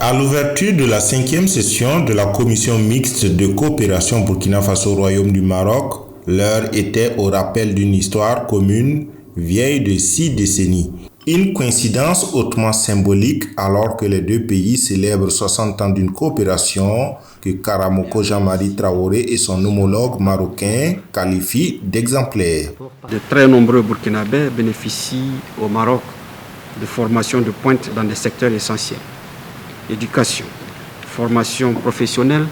À l'ouverture de la 5e session de la commission mixte de coopération Burkina Faso-Royaume du Maroc, l'heure était au rappel d'une histoire commune vieille de 6 décennies. Une coïncidence hautement symbolique alors que les deux pays célèbrent 60 ans d'une coopération que Karamoko Jean-Marie Traoré et son homologue marocain qualifient d'exemplaire. De très nombreux Burkinabés bénéficient au Maroc de formations de pointe dans des secteurs essentiels. Éducation, formation professionnelle,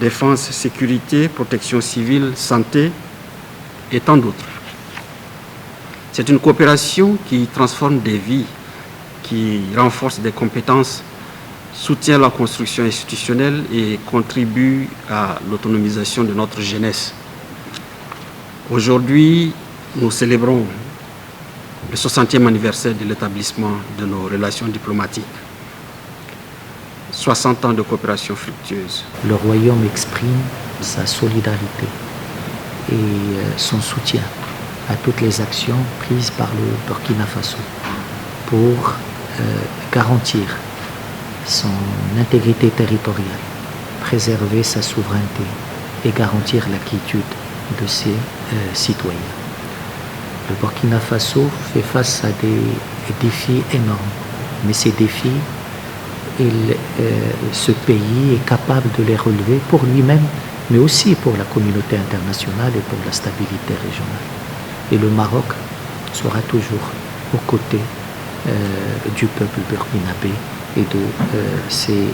défense, sécurité, protection civile, santé et tant d'autres. C'est une coopération qui transforme des vies, qui renforce des compétences, soutient la construction institutionnelle et contribue à l'autonomisation de notre jeunesse. Aujourd'hui, nous célébrons le 60e anniversaire de l'établissement de nos relations diplomatiques. 60 ans de coopération fructueuse. Le Royaume exprime sa solidarité et son soutien à toutes les actions prises par le Burkina Faso pour garantir son intégrité territoriale, préserver sa souveraineté et garantir la quiétude de ses citoyens. Le Burkina Faso fait face à des défis énormes, mais ces défis, ce pays est capable de les relever pour lui-même, mais aussi pour la communauté internationale et pour la stabilité régionale. Et le Maroc sera toujours aux côtés du peuple burkinabé et de ses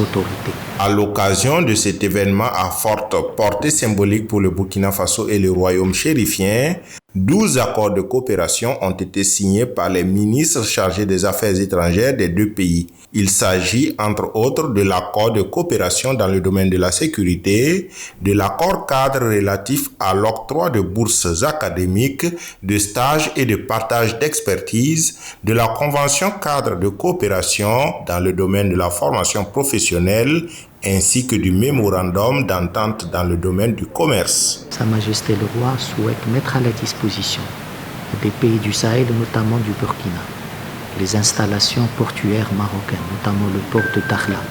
autorités. À l'occasion de cet événement à forte portée symbolique pour le Burkina Faso et le Royaume chérifien, 12 accords de coopération ont été signés par les ministres chargés des affaires étrangères des deux pays. Il s'agit entre autres de l'accord de coopération dans le domaine de la sécurité, de l'accord cadre relatif à l'octroi de bourses académiques, de stages et de partage d'expertise, de la convention cadre de coopération dans le domaine de la formation professionnelle, ainsi que du mémorandum d'entente dans le domaine du commerce. Sa Majesté le Roi souhaite mettre à la disposition des pays du Sahel, notamment du Burkina, les installations portuaires marocaines, notamment le port de Dakhla,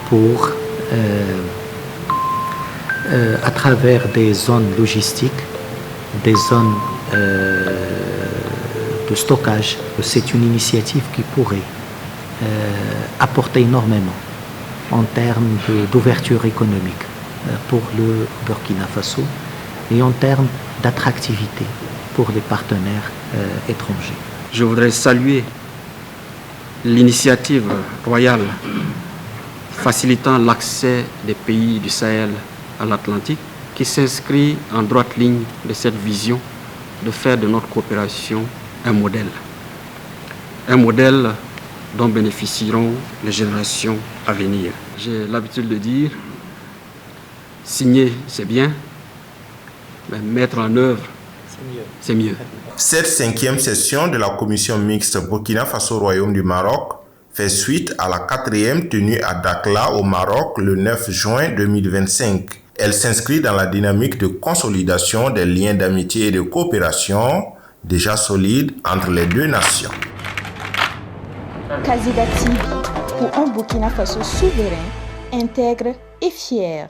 pour, à travers des zones logistiques, des zones de stockage. C'est une initiative qui pourrait apporter énormément en termes d'ouverture économique pour le Burkina Faso et en termes d'attractivité pour les partenaires étrangers. Je voudrais saluer l'initiative royale facilitant l'accès des pays du Sahel à l'Atlantique qui s'inscrit en droite ligne de cette vision de faire de notre coopération un modèle. Un modèle dont bénéficieront les générations à venir. J'ai l'habitude de dire, signer c'est bien, mais mettre en œuvre c'est mieux. Cette 5e session de la commission mixte Burkina Faso-Royaume du Maroc fait suite à la 4e tenue à Dakhla au Maroc le 9 juin 2025. Elle s'inscrit dans la dynamique de consolidation des liens d'amitié et de coopération déjà solides entre les deux nations. Kazida TV pour un Burkina Faso souverain, intègre et fier.